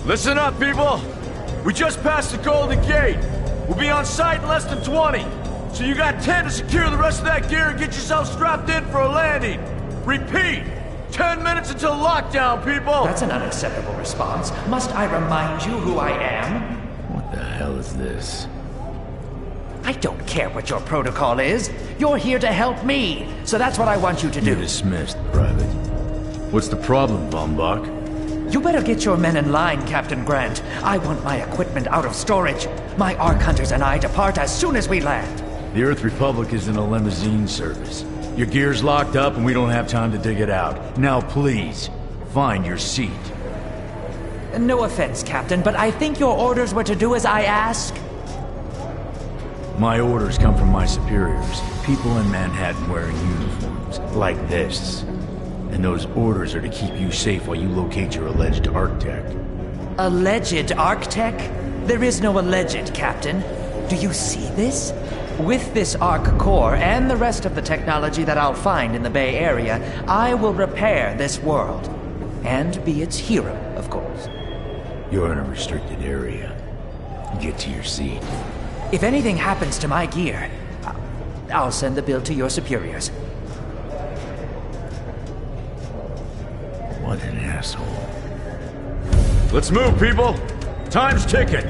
Listen up, people! We just passed the Golden Gate. We'll be on site in less than 20. So you got 10 to secure the rest of that gear and get yourself strapped in for a landing. Repeat! 10 minutes until lockdown, people! That's an unacceptable response. Must I remind you who I am? What the hell is this? I don't care what your protocol is. You're here to help me, so that's what I want you to do. You're dismissed, Private. What's the problem, Von Bach? You better get your men in line, Captain Grant. I want my equipment out of storage. My Ark Hunters and I depart as soon as we land. The Earth Republic is in a limousine service. Your gear's locked up and we don't have time to dig it out. Now please, find your seat. No offense, Captain, but I think your orders were to do as I ask. My orders come from my superiors. People in Manhattan wearing uniforms, like this. And those orders are to keep you safe while you locate your alleged Arc-Tech. Alleged Arc-Tech? There is no alleged, Captain. Do you see this? With this Arc core and the rest of the technology that I'll find in the Bay Area, I will repair this world. And be its hero, of course. You're in a restricted area. Get to your seat. If anything happens to my gear, I'll send the bill to your superiors. What an asshole. Let's move, people! Time's ticking!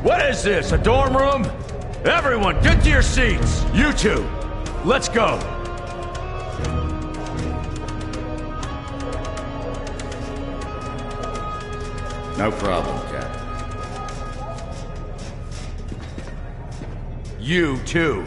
What is this, a dorm room? Everyone, get to your seats! You two, let's go! No problem, Captain. You too.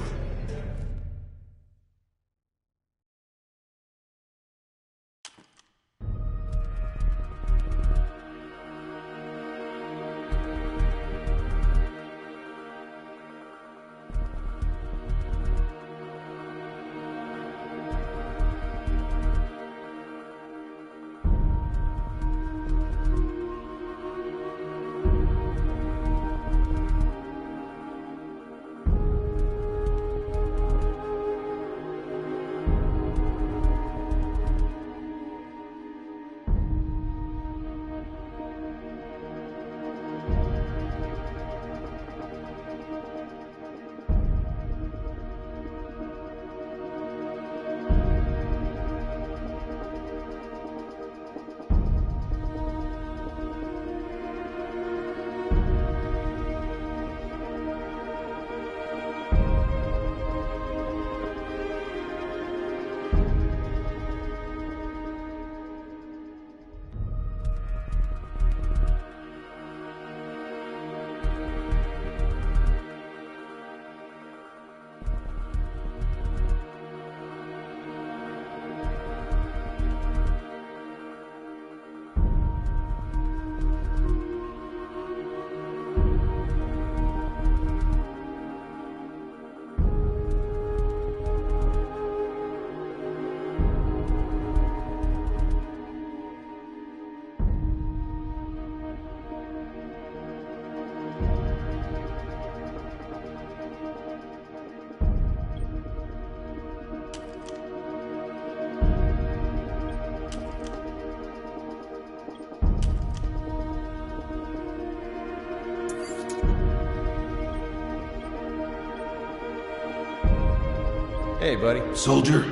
Hey, buddy. Soldier?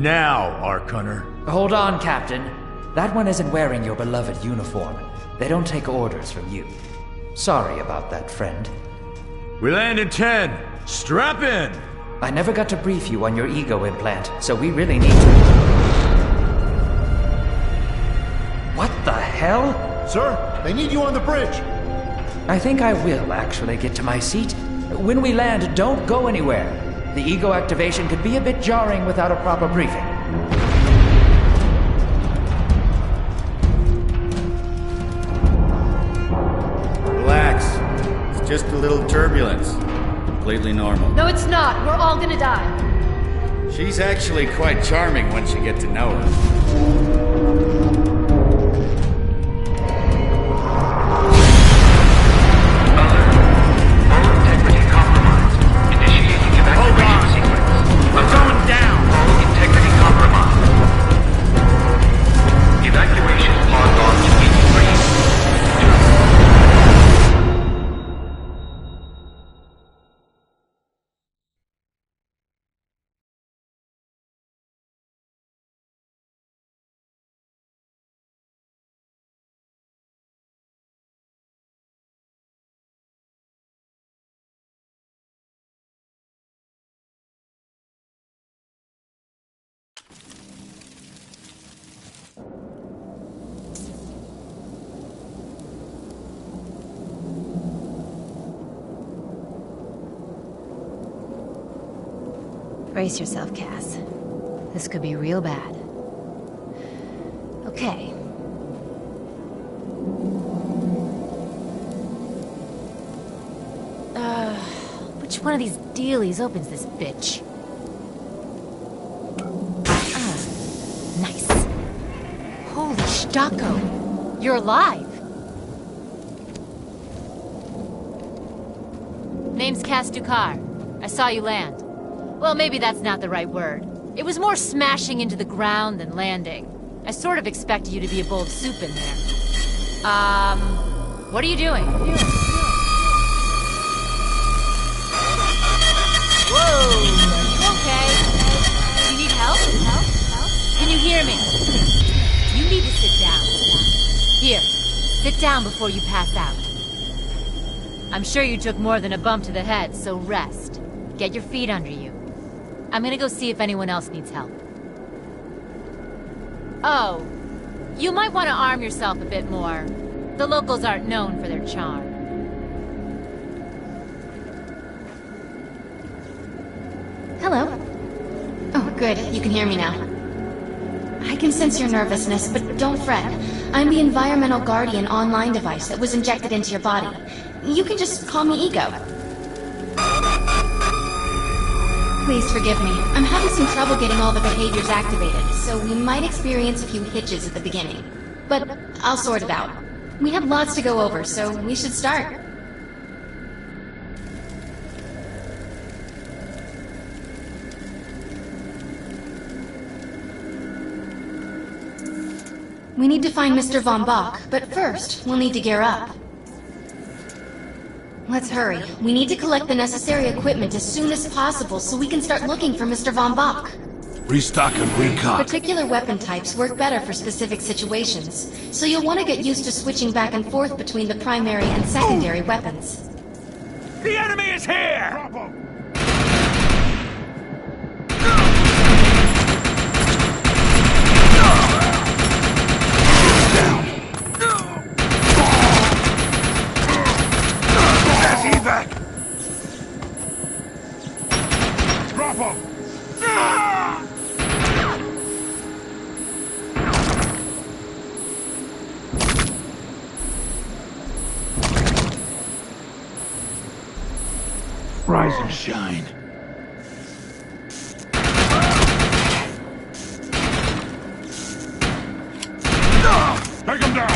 Now, Ark Hunter. Hold on, Captain. That one isn't wearing your beloved uniform. They don't take orders from you. Sorry about that, friend. We land in 10. Strap in! I never got to brief you on your ego implant, so we really need to... What the hell? Sir, they need you on the bridge. I think I will actually get to my seat. When we land, don't go anywhere. The ego activation could be a bit jarring without a proper briefing. Relax. It's just a little turbulence. Completely normal. No, it's not. We're all gonna die. She's actually quite charming once you get to know her. Brace yourself, Cass. This could be real bad. Okay. Which one of these dealies opens this bitch? Nice. Holy Stocko! You're alive! Name's Cass Dukar. I saw you land. Well, maybe that's not the right word. It was more smashing into the ground than landing. I sort of expected you to be a bowl of soup in there. What are you doing? Whoa! Okay. You need help? Can you hear me? You need to sit down. Here, sit down before you pass out. I'm sure you took more than a bump to the head, so rest. Get your feet under you. I'm gonna go see if anyone else needs help. Oh, you might want to arm yourself a bit more. The locals aren't known for their charm. Hello. Oh, good. You can hear me now. I can sense your nervousness, but don't fret. I'm the environmental guardian online device that was injected into your body. You can just call me Ego. Please forgive me. I'm having some trouble getting all the behaviors activated, so we might experience a few hitches at the beginning. But I'll sort it out. We have lots to go over, so we should start. We need to find Mr. Von Bach, but first, we'll need to gear up. Let's hurry. We need to collect the necessary equipment as soon as possible so we can start looking for Mr. Von Bach. Restock and recon. Particular weapon types work better for specific situations, so you'll want to get used to switching back and forth between the primary and secondary weapons. The enemy is here! Rise and shine. Take him down!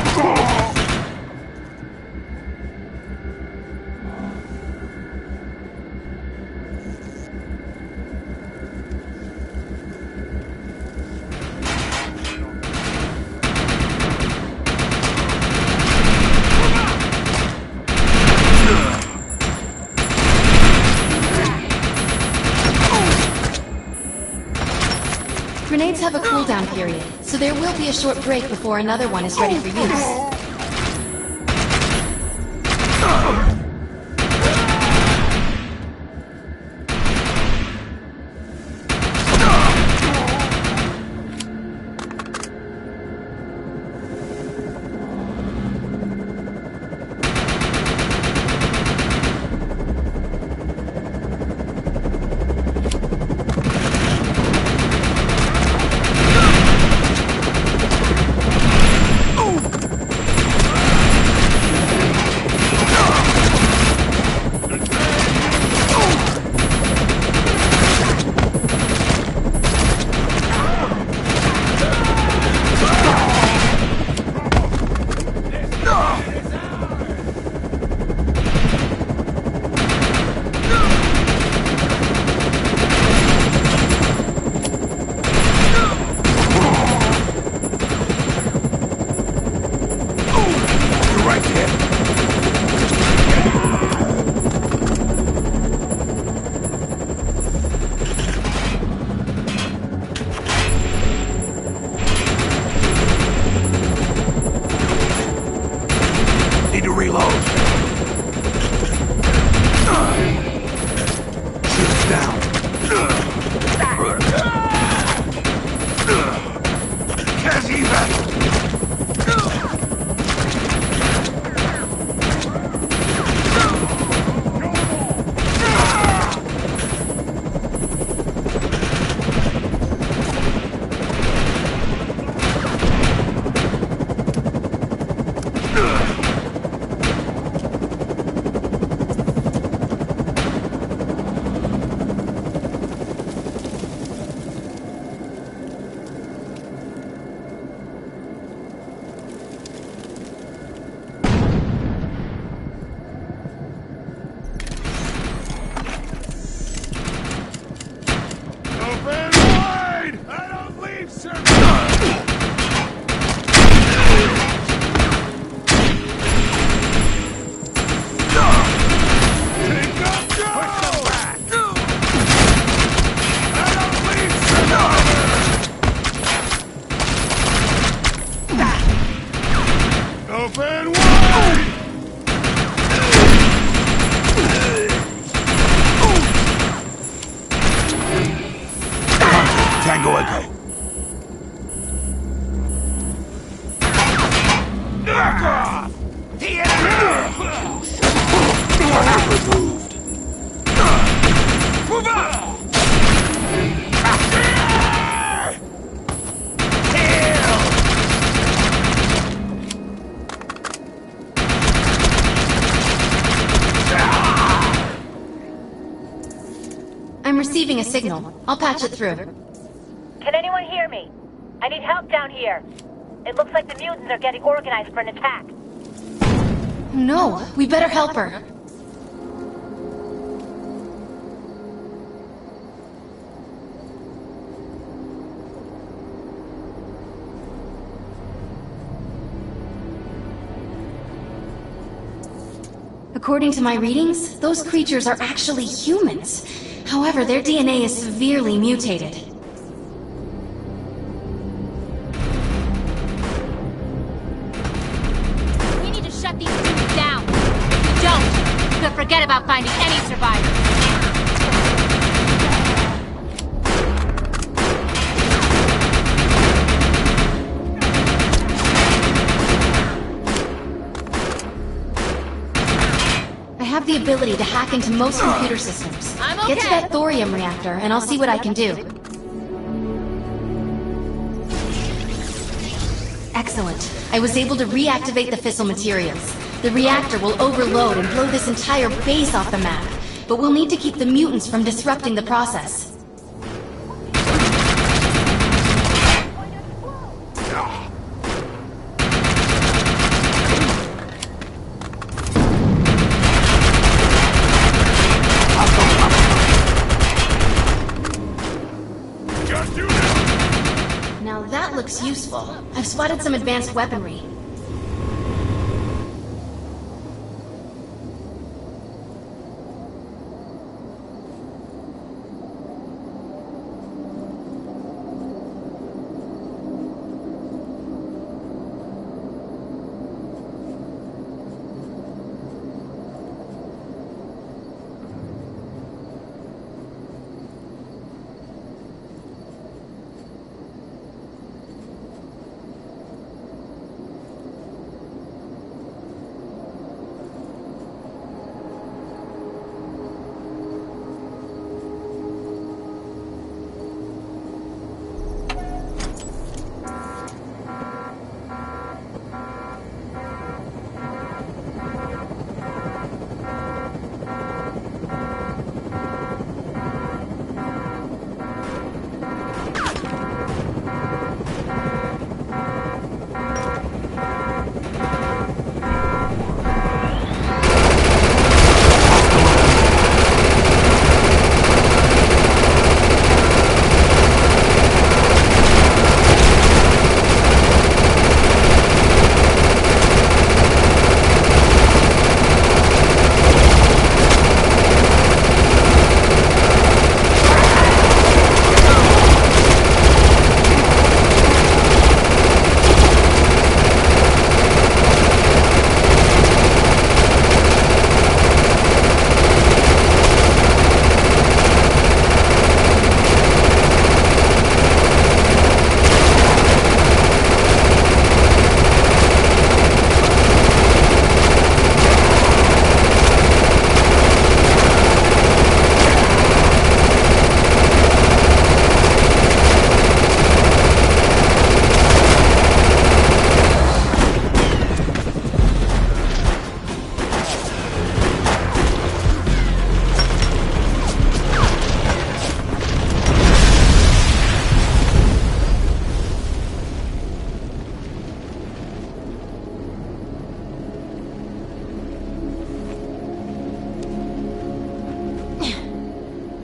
Upgrades have a cooldown period, so there will be a short break before another one is ready for use. I'm receiving a signal. I'll patch it through. Can anyone hear me? I need help down here. It looks like the mutants are getting organized for an attack. No, we better help her. According to my readings, those creatures are actually humans. However, their DNA is severely mutated. We need to shut these dudes down. If we don't, we'll forget about finding any survivors. I have the ability to hack into most computer systems. I'm okay. Get to that thorium reactor, and I'll see what I can do. Excellent. I was able to reactivate the fissile materials. The reactor will overload and blow this entire base off the map, but we'll need to keep the mutants from disrupting the process. Now that looks useful. I've spotted some advanced weaponry.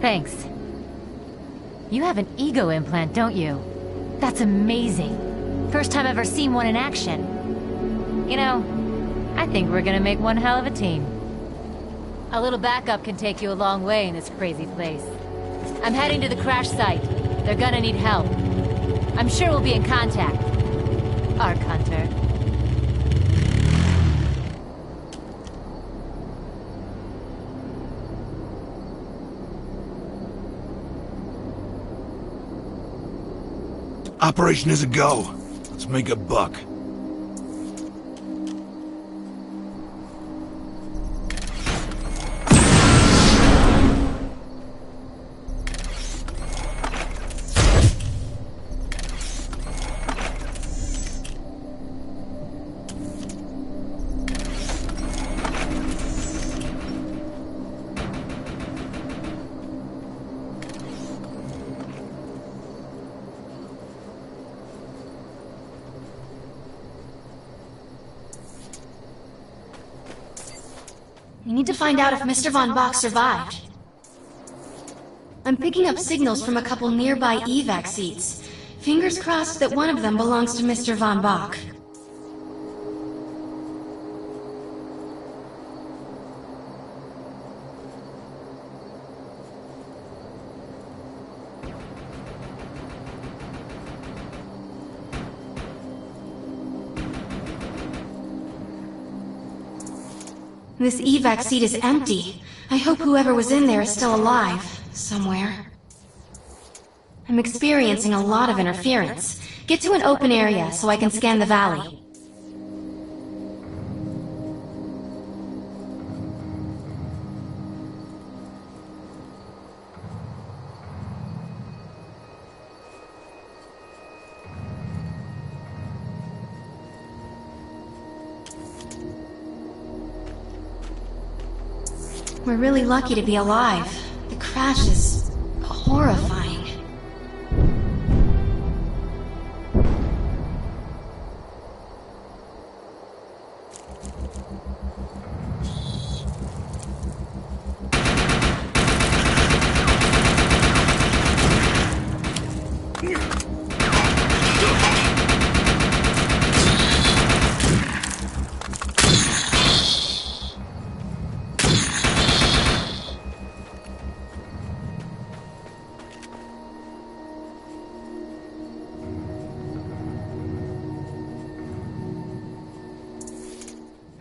Thanks. You have an ego implant, don't you? That's amazing. First time I've ever seen one in action. You know, I think we're gonna make one hell of a team. A little backup can take you a long way in this crazy place. I'm heading to the crash site. They're gonna need help. I'm sure we'll be in contact. Arc Hunter. Operation is a go. Let's make a buck. We need to find out if Mr. Von Bach survived. I'm picking up signals from a couple nearby evac seats. Fingers crossed that one of them belongs to Mr. Von Bach. This evac seat is empty. I hope whoever was in there is still alive, somewhere. I'm experiencing a lot of interference. Get to an open area so I can scan the valley. We're really lucky to be alive. The crash is horrifying.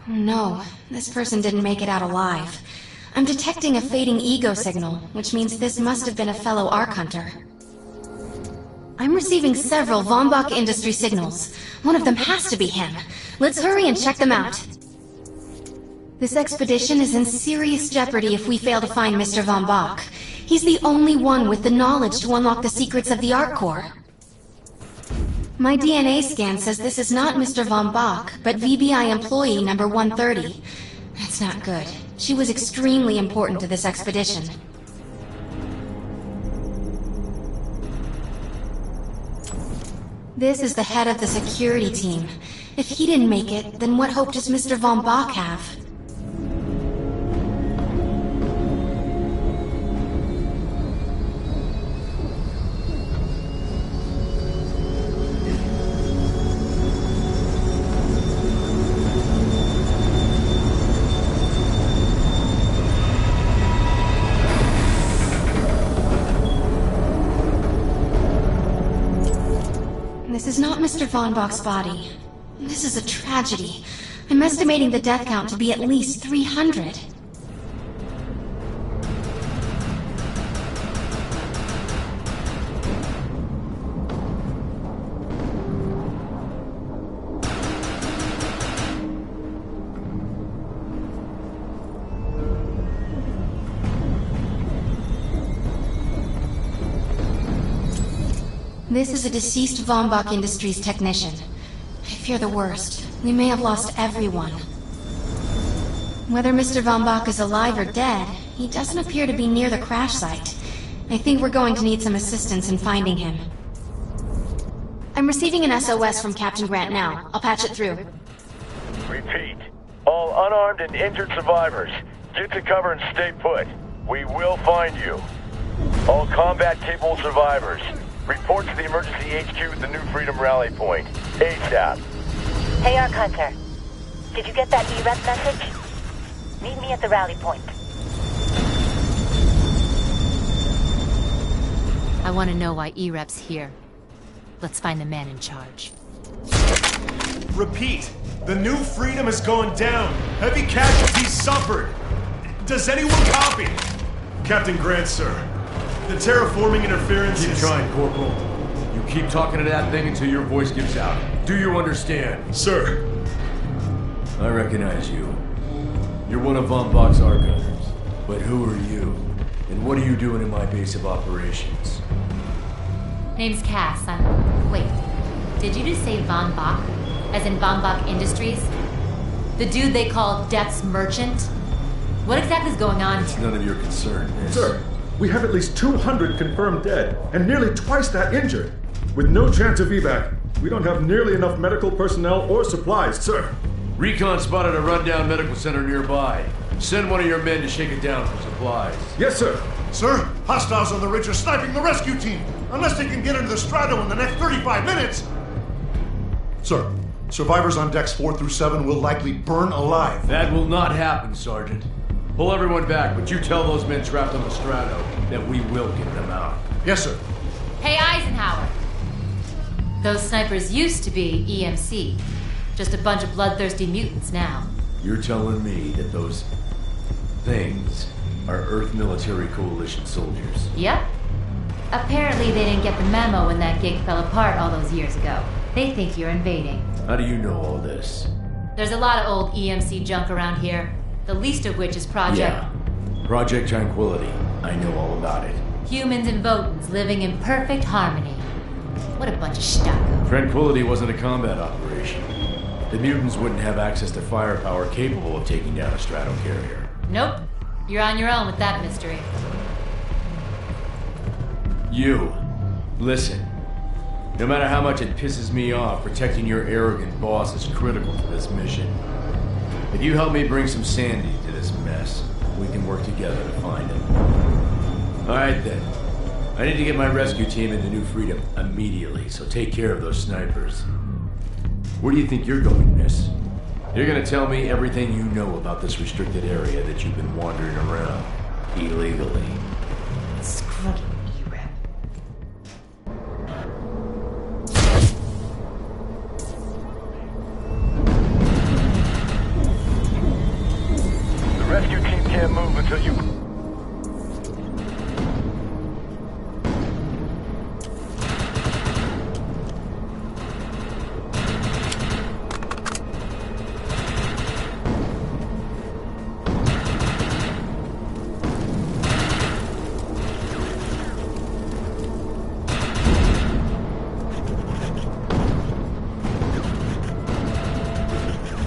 Oh no, this person didn't make it out alive. I'm detecting a fading ego signal, which means this must have been a fellow Arc Hunter. I'm receiving several Von Bach Industry signals. One of them has to be him. Let's hurry and check them out. This expedition is in serious jeopardy if we fail to find Mr. Von Bach. He's the only one with the knowledge to unlock the secrets of the Arc Core. My DNA scan says this is not Mr. Von Bach, but VBI employee number 130. That's not good. She was extremely important to this expedition. This is the head of the security team. If he didn't make it, then what hope does Mr. Von Bach have? This is not Mr. Von Bach's body. This is a tragedy. I'm estimating the death count to be at least 300. This is a deceased Von Bach Industries technician. I fear the worst. We may have lost everyone. Whether Mr. Von Bach is alive or dead, he doesn't appear to be near the crash site. I think we're going to need some assistance in finding him. I'm receiving an SOS from Captain Grant now. I'll patch it through. Repeat. All unarmed and injured survivors, get to cover and stay put. We will find you. All combat-capable survivors, report to the emergency HQ at the New Freedom Rally Point. ASAP. Hey, Ark Hunter. Did you get that E-Rep message? Meet me at the rally point. I want to know why E-Rep's here. Let's find the man in charge. Repeat. The New Freedom has gone down. Heavy casualties suffered. Does anyone copy? Captain Grant, sir. The terraforming interference Keep trying, Corporal. You keep talking to that thing until your voice gives out. Do you understand? Sir. I recognize you. You're one of Von Bach's archivers. But who are you? And what are you doing in my base of operations? Name's Cass. Wait. Did you just say Von Bach? As in Von Bach Industries? The dude they call Death's Merchant? What exactly is going on? It's none of your concern, miss. Sir, we have at least 200 confirmed dead, and nearly twice that injured. With no chance of evac, we don't have nearly enough medical personnel or supplies, sir. Recon spotted a rundown medical center nearby. Send one of your men to shake it down for supplies. Yes, sir. Sir, hostiles on the ridge are sniping the rescue team. Unless they can get into the Strato in the next 35 minutes. Sir, survivors on decks 4 through 7 will likely burn alive. That will not happen, Sergeant. Pull everyone back, but you tell those men trapped on the Strato that we will get them out. Yes, sir. Hey, Eisenhower! Those snipers used to be EMC. Just a bunch of bloodthirsty mutants now. You're telling me that those things are Earth Military Coalition soldiers? Yep. Apparently they didn't get the memo when that gig fell apart all those years ago. They think you're invading. How do you know all this? There's a lot of old EMC junk around here. The least of which is Project... Yeah. Project Tranquility. I know all about it. Humans and Votans living in perfect harmony. What a bunch of stucco. Tranquility wasn't a combat operation. The mutants wouldn't have access to firepower capable of taking down a strato carrier. Nope. You're on your own with that mystery. You. Listen. No matter how much it pisses me off, protecting your arrogant boss is critical to this mission. If you help me bring some sanity to this mess, we can work together to find him. Alright then. I need to get my rescue team into New Freedom immediately, so take care of those snipers. Where do you think you're going, miss? You're gonna tell me everything you know about this restricted area that you've been wandering around illegally. Screw it, E-Rep. The rescue team can't move until you...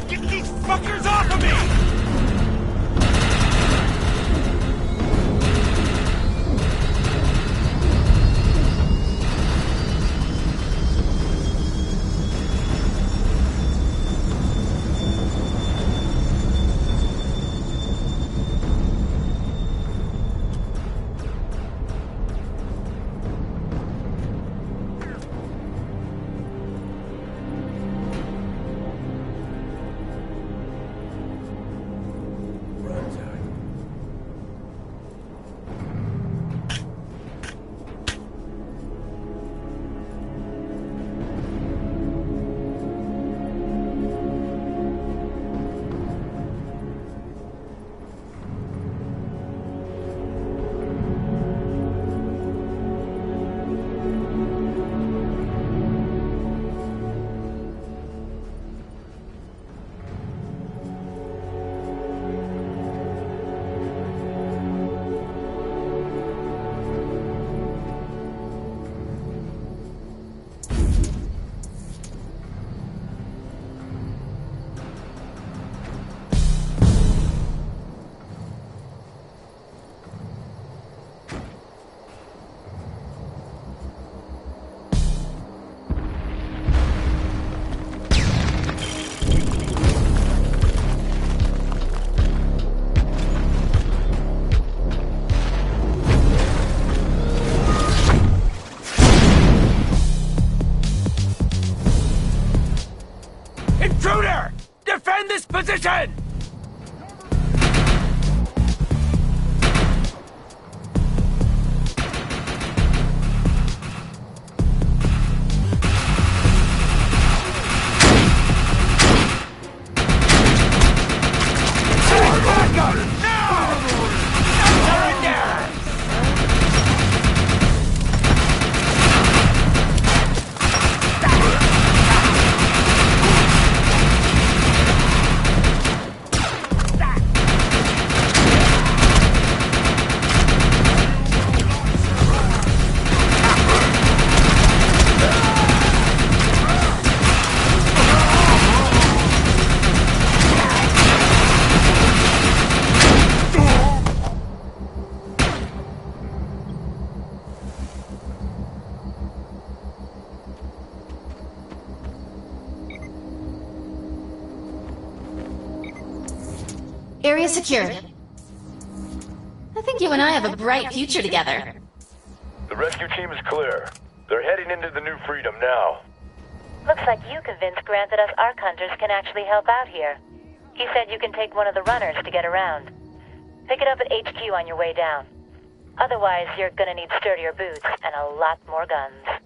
Get these fuckers off of me! Area secured. I think you and I have a bright future together. The rescue team is clear. They're heading into the New Freedom now. Looks like you convinced Grant that us Ark Hunters can actually help out here. He said you can take one of the runners to get around. Pick it up at HQ on your way down. Otherwise, you're gonna need sturdier boots and a lot more guns.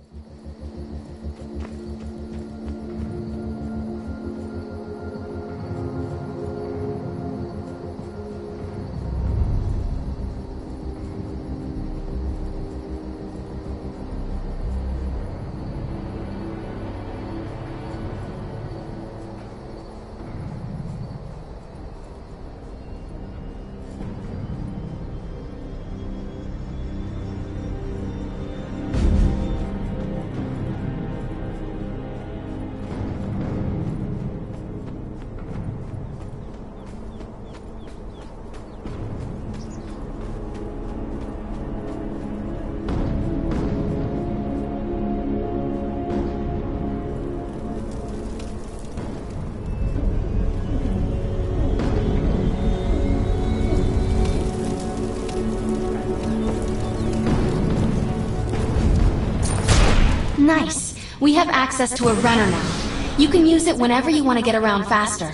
Nice. We have access to a runner now. You can use it whenever you want to get around faster.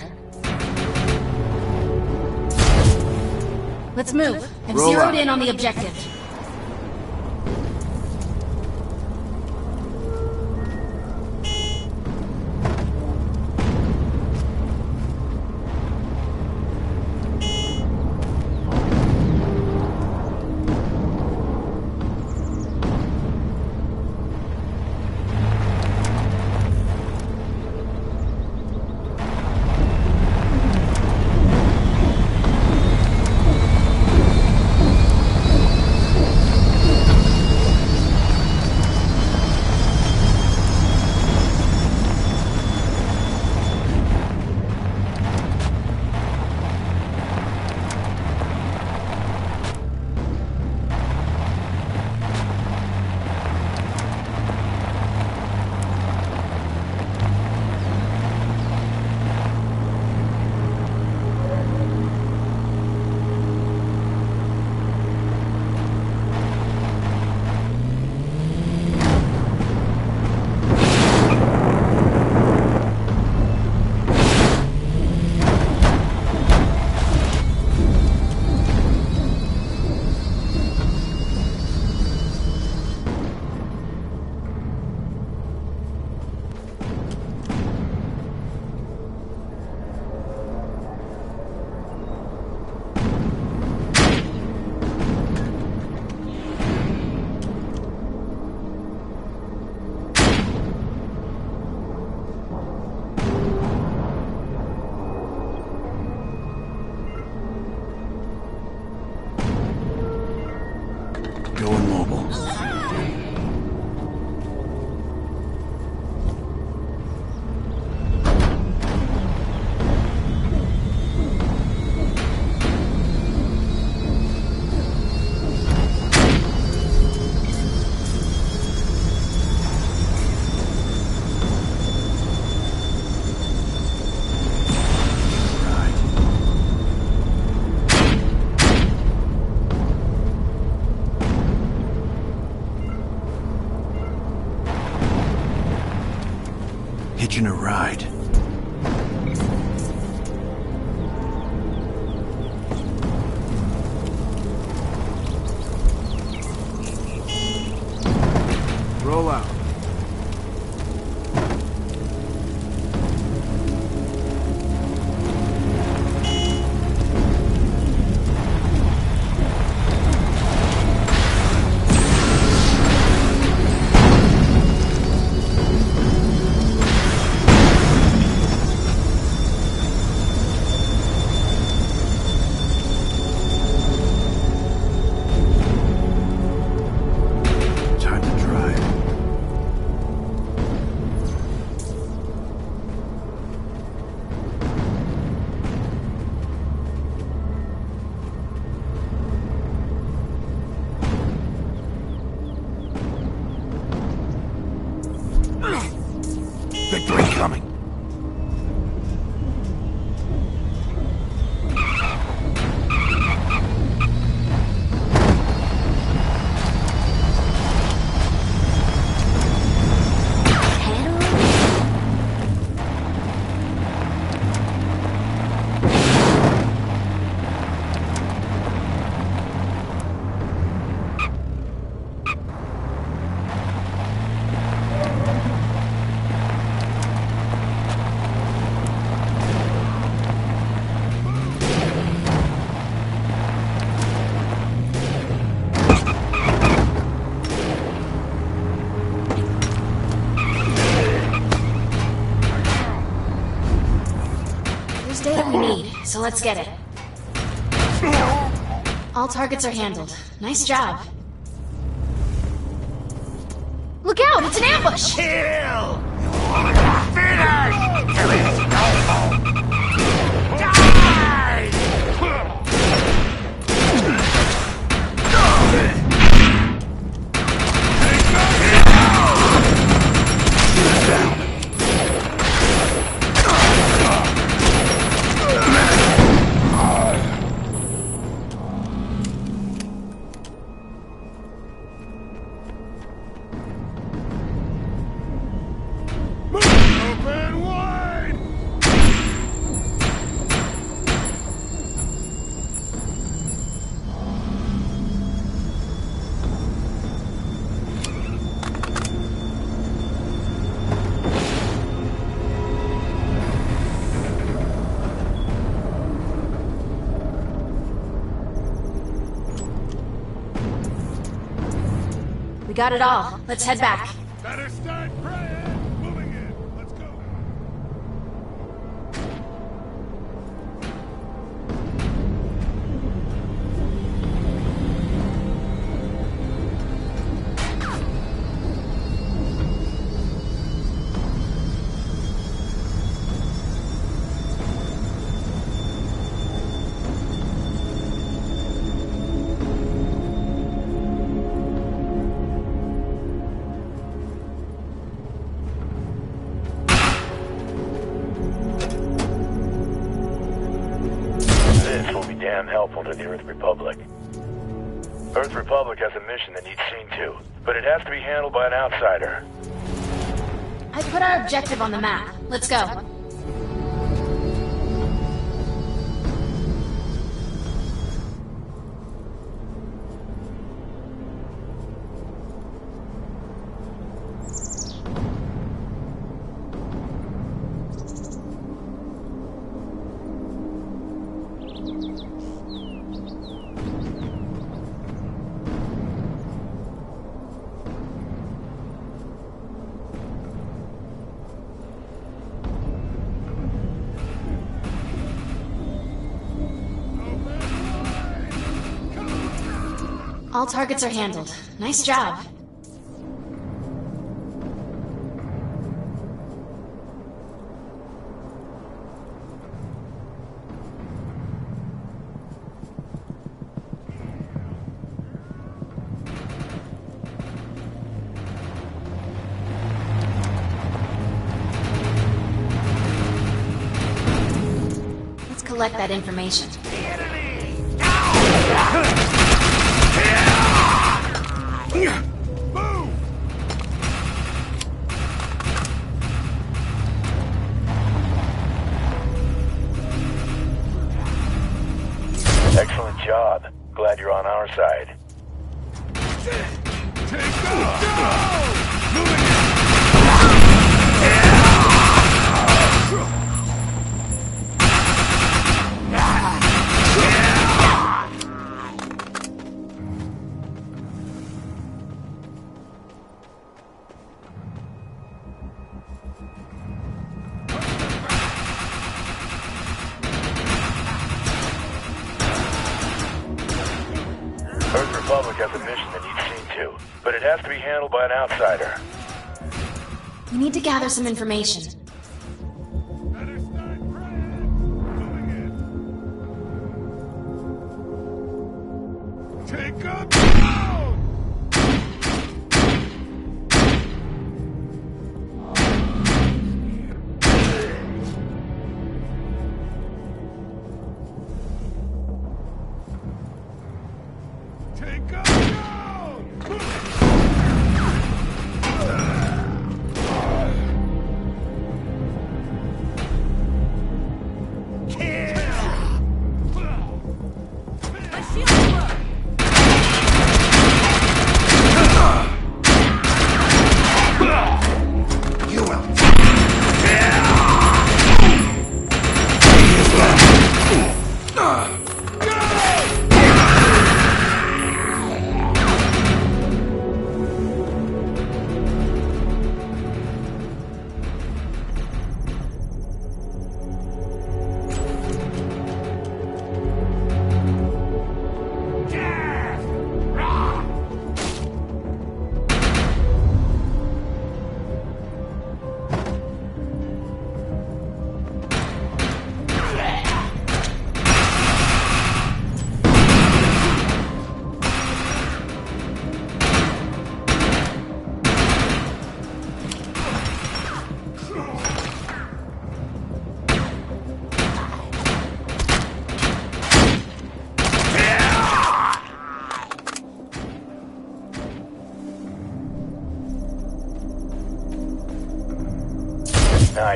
Let's move. I've zeroed in on the objective. Going mobile. Hitching a ride. Roll out. let's get it. All targets are handled. Nice job. Look out! It's an ambush! Kill! We got it all. Let's head back. Better start praying! Moving in! Let's go! Damn helpful to the Earth Republic. Earth Republic has a mission that needs seen to, but it has to be handled by an outsider. I put our objective on the map. Let's go. All targets are handled. Nice job. Let's collect that information. Excellent job. Glad you're on our side. Earth Republic has a mission that needs seen to, but it has to be handled by an outsider. We need to gather some information. Take up down! Take up down!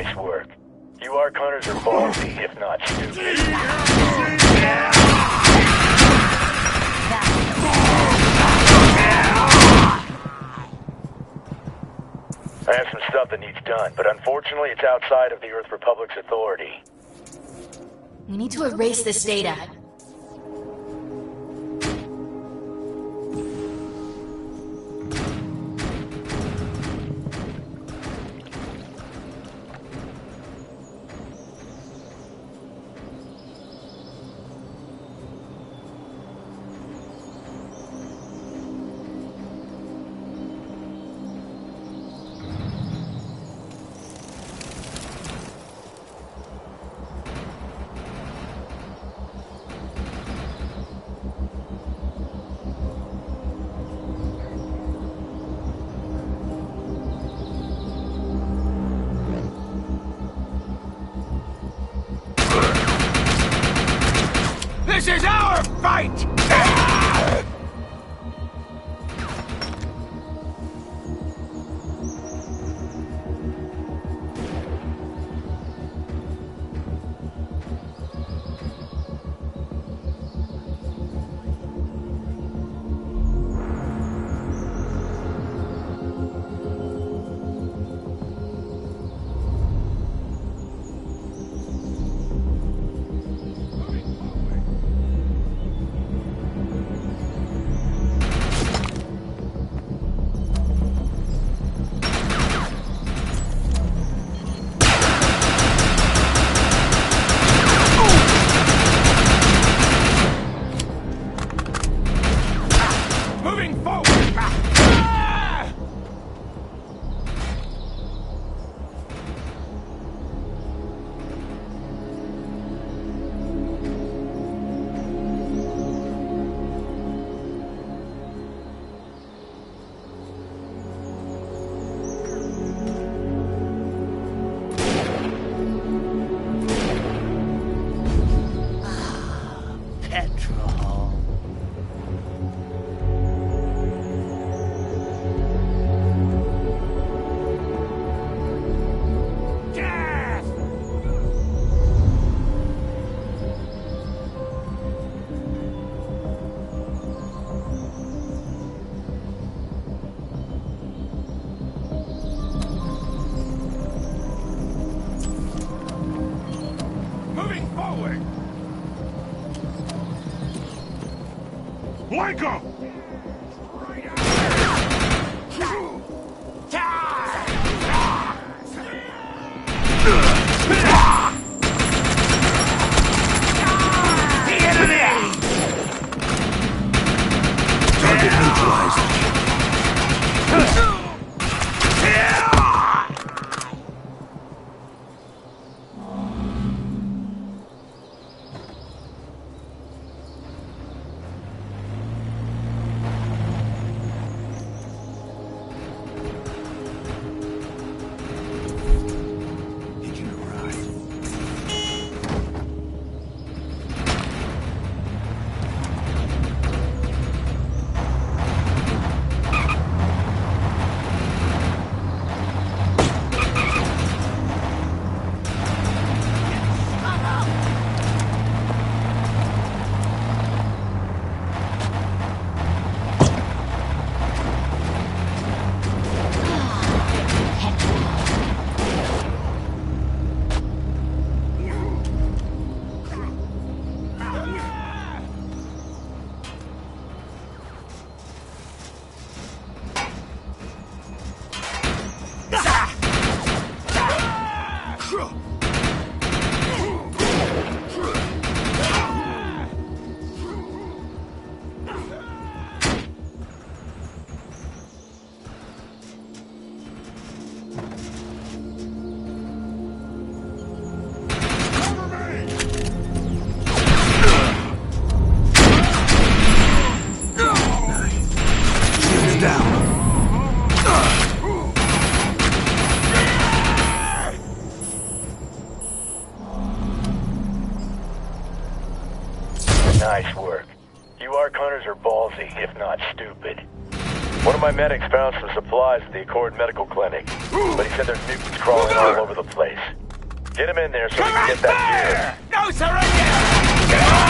Nice work. You Ark Hunters are ballsy, if not stupid. I have some stuff that needs done, but unfortunately it's outside of the Earth Republic's authority. We need to erase this data. This is our fight! Blanco! Target neutralized. Nice work. You Ark Hunters are ballsy, if not stupid. One of my medics found some supplies at the Accord Medical Clinic, but he said there's mutants crawling all over the place. Get him in there so we can get that gear. No surrender!